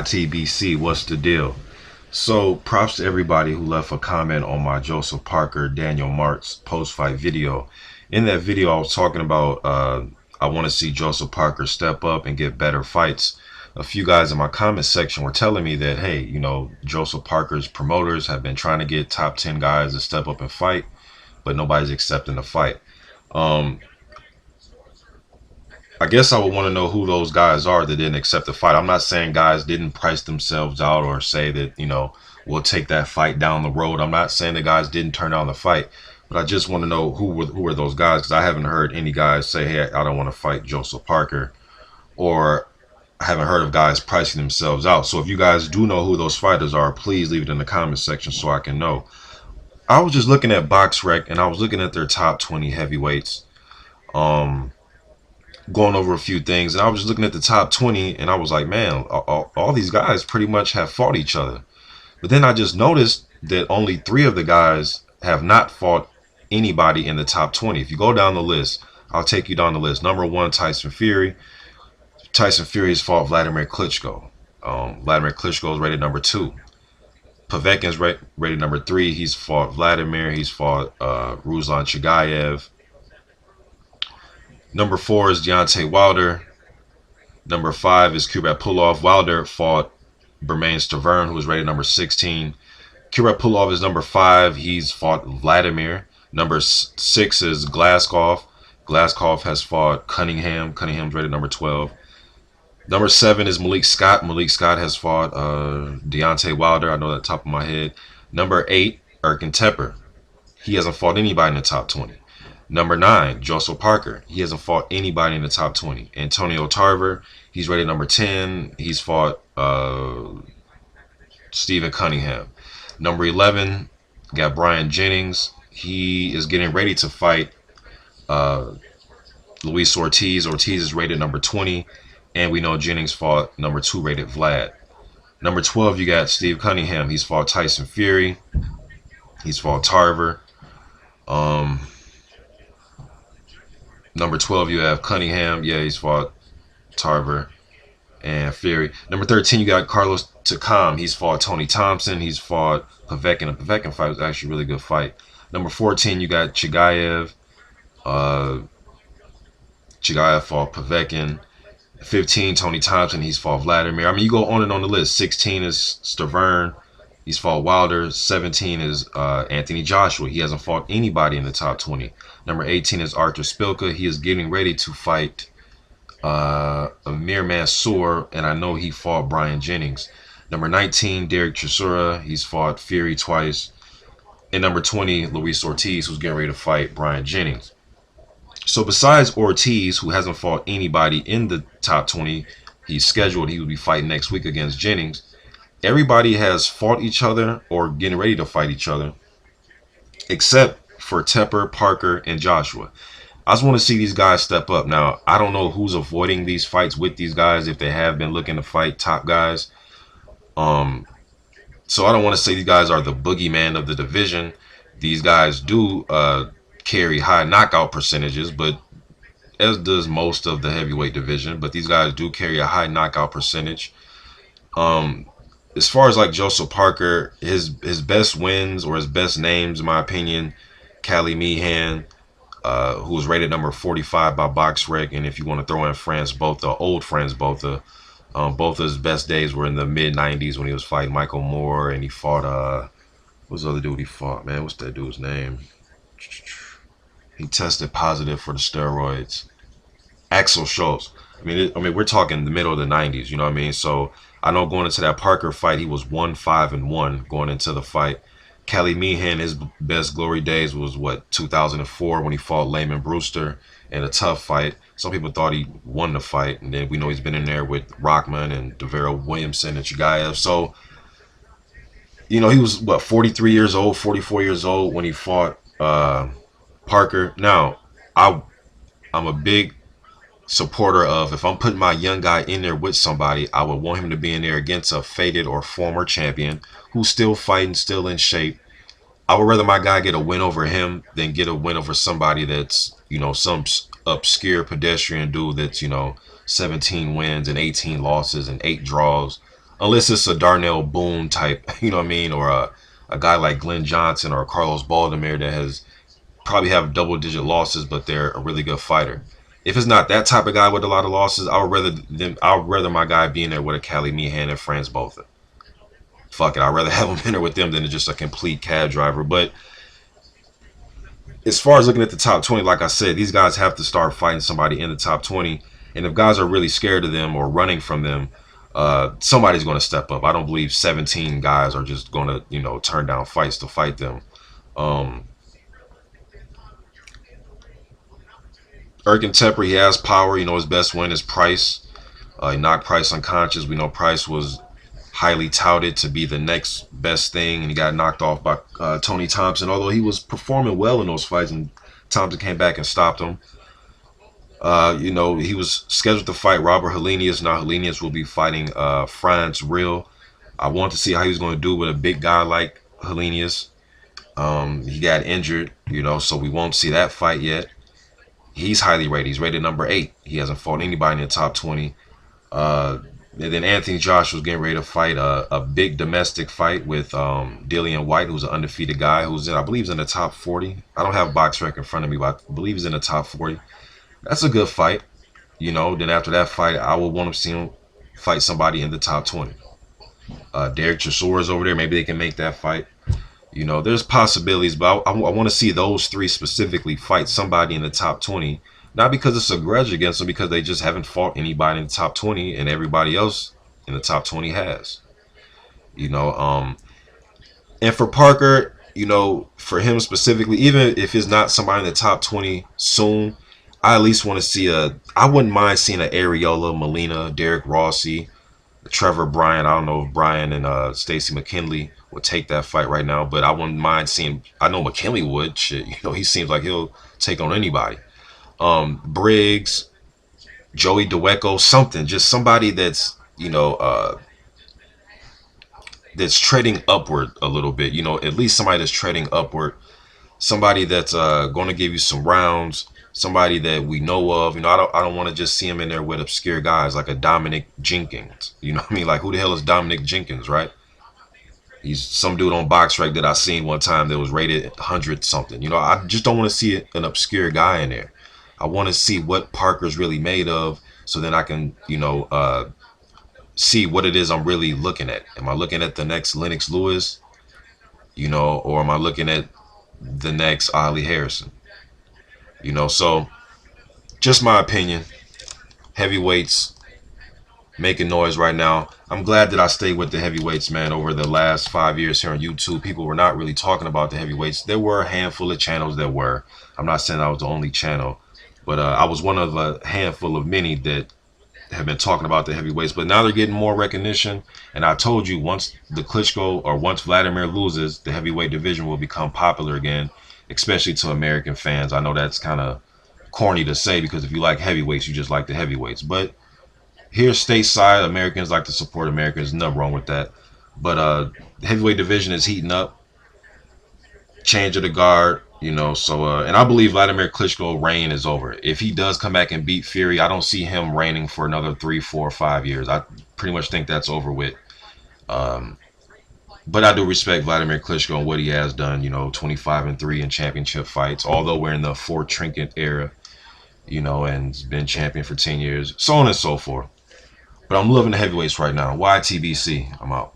YTBC, what's the deal? So, props to everybody who left a comment on my Joseph Parker, Daniel Marks post-fight video. In that video, I was talking about I want to see Joseph Parker step up and get better fights. A few guys in my comment section were telling me that, hey, Joseph Parker's promoters have been trying to get top 10 guys to step up and fight, but nobody's accepting the fight. I guess I would want to know who those guys are that didn't accept the fight. I'm not saying guys didn't price themselves out or say that, we'll take that fight down the road. I'm not saying the guys didn't turn down the fight, but I just want to know who were those guys, because I haven't heard any guys say, hey, I don't want to fight Joseph Parker, or I haven't heard of guys pricing themselves out. So if you guys do know who those fighters are, please leave it in the comment section so I can know. I was just looking at BoxRec and I was looking at their top 20 heavyweights. Going over a few things, and I was just looking at the top 20 and I was like, man, all these guys pretty much have fought each other. But then I just noticed that only 3 of the guys have not fought anybody in the top 20. If you go down the list, I'll take you down the list. Number 1, Tyson Fury. Tyson Fury has fought Vladimir Klitschko. Vladimir Klitschko is rated number 2. Povetkin's rated number 3. He's fought Vladimir. He's fought Ruslan Chagayev. Number 4 is Deontay Wilder. Number 5 is Kubrat Pulev. Wilder fought Bermane Stiverne, who was rated number 16. Kubrat Pulev is number 5. He's fought Vladimir. Number 6 is Glazkov. Glazkov has fought Cunningham. Cunningham's rated number 12. Number 7 is Malik Scott. Malik Scott has fought Deontay Wilder. I know that top of my head. Number 8, Erkan Tepper. He hasn't fought anybody in the top 20. Number 9, Joseph Parker. He hasn't fought anybody in the top 20. Antonio Tarver, he's rated number 10. He's fought Stephen Cunningham. Number 11, got Brian Jennings. He is getting ready to fight Luis Ortiz. Ortiz is rated number 20. And we know Jennings fought number 2 rated Vlad. Number 12, you got Steve Cunningham. He's fought Tyson Fury. He's fought Tarver. Number 12, you have Cunningham. Yeah, he's fought Tarver and Fury. Number 13, you got Carlos Takam. He's fought Tony Thompson. He's fought Povetkin. The Povetkin fight was actually a really good fight. Number 14, you got Chagayev. Chagayev fought Povetkin. 15, Tony Thompson. He's fought Vladimir. I mean, you go on and on the list. 16 is Stiverne. He's fought Wilder. 17 is Anthony Joshua. He hasn't fought anybody in the top 20. Number 18 is Artur Szpilka. He is getting ready to fight Amir Mansour, and I know he fought Brian Jennings. Number 19, Derek Chisora. He's fought Fury twice. And number 20, Luis Ortiz, who's getting ready to fight Brian Jennings. So besides Ortiz, who hasn't fought anybody in the top 20, he's scheduled. He will be fighting next week against Jennings. Everybody has fought each other or getting ready to fight each other, except for Tepper, Parker, and Joshua. I just want to see these guys step up. Now, I don't know who's avoiding these fights with these guys, if they have been looking to fight top guys. So I don't want to say these guys are the boogeyman of the division. These guys do carry high knockout percentages, but as does most of the heavyweight division. But these guys do carry a high knockout percentage. As far as like Joseph Parker, his best wins or his best names, in my opinion, Cali Meehan, who was rated number 45 by BoxRec, and if you want to throw in Franz Botha, old Franz Botha, both of his best days were in the mid-90s when he was fighting Michael Moore, and he fought, what's the other dude he fought, man? What's that dude's name? He tested positive for the steroids. Axel Schultz. I mean, we're talking the middle of the 90s, you know what I mean? So I know going into that Parker fight, he was 1-5-1 going into the fight. Cali Meehan, his best glory days was, what, 2004 when he fought Layman Brewster in a tough fight. Some people thought he won the fight, and then we know he's been in there with Rockman and Devero Williamson and Chagayev. So, he was, what, 43 years old, 44 years old when he fought Parker. Now, I'm a big supporter of, if I'm putting my young guy in there with somebody, I would want him to be in there against a faded or former champion who's still fighting, still in shape. I would rather my guy get a win over him than get a win over somebody that's, some obscure pedestrian dude that's, 17 wins and 18 losses and 8 draws. unless it's a Darnell Boone type, you know what I mean, or a guy like Glenn Johnson or Carlos Baldomir that has probably have double-digit losses, but they're a really good fighter. If it's not that type of guy with a lot of losses, I would rather my guy be in there with a Cali Meehan and Franz Botha. Fuck it, I'd rather have him in there with them than just a complete cab driver. But as far as looking at the top 20, like I said, these guys have to start fighting somebody in the top 20. And if guys are really scared of them or running from them, somebody's going to step up. I don't believe 17 guys are just going to, turn down fights to fight them. Um, Erkin Tepper, he has power. His best win is Price. He knocked Price unconscious. We know Price was highly touted to be the next best thing, and he got knocked off by Tony Thompson, although he was performing well in those fights, and Thompson came back and stopped him. He was scheduled to fight Robert Helenius. Now Helenius will be fighting France Real. I want to see how he's going to do with a big guy like Helenius. He got injured, so we won't see that fight yet. He's highly rated. He's rated number 8. He hasn't fought anybody in the top 20. And then Anthony Joshua's getting ready to fight a big domestic fight with Dillian White, who's an undefeated guy who's I believe he's in the top 40. I don't have BoxRec in front of me, but I believe he's in the top 40. That's a good fight. Then after that fight, I would want to see him fight somebody in the top 20. Derek Chisora is over there. Maybe they can make that fight. There's possibilities, but I want to see those 3 specifically fight somebody in the top 20. Not because it's a grudge against them, because they just haven't fought anybody in the top 20, and everybody else in the top 20 has. And for Parker, for him specifically, even if it's not somebody in the top 20 soon, I at least want to see I wouldn't mind seeing an Areola, Molina, Derek Rossi, Trevor Bryan. I don't know if Bryan and Stacey McKinley would take that fight right now, but I wouldn't mind seeing. I know McKinley would. Shit, he seems like he'll take on anybody. Briggs, Joey Daweko, just somebody that's that's treading upward a little bit. At least somebody that's treading upward. Somebody that's going to give you some rounds. Somebody that we know of. I don't want to just see him in there with obscure guys like a Dominic Jenkins. You know what I mean? Like, who the hell is Dominic Jenkins, right? He's some dude on BoxRec that I seen one time that was rated 100 something. I just don't want to see an obscure guy in there. I want to see what Parker's really made of, so then I can, see what it is I'm really looking at. Am I looking at the next Lennox Lewis, or am I looking at the next Ali Harrison? So just my opinion. Heavyweights making noise right now. I'm glad that I stayed with the heavyweights, man, over the last 5 years here on YouTube. People were not really talking about the heavyweights. There were a handful of channels that were. I'm not saying I was the only channel, but I was one of a handful of many that have been talking about the heavyweights. But now they're getting more recognition. And I told you, once Vladimir loses, the heavyweight division will become popular again, especially to American fans. I know that's kind of corny to say, because if you like heavyweights, you just like the heavyweights. But here stateside, Americans like to support Americans. Nothing wrong with that. But the heavyweight division is heating up. Change of the guard. And I believe Vladimir Klitschko's reign is over. If he does come back and beat Fury, I don't see him reigning for another 3, 4, 5 years. I pretty much think that's over with. But I do respect Vladimir Klitschko and what he has done. 25-3 in championship fights. Although we're in the Fort Trinket era, and he's been champion for 10 years, so on and so forth. But I'm loving the heavyweights right now. YTBC. I'm out.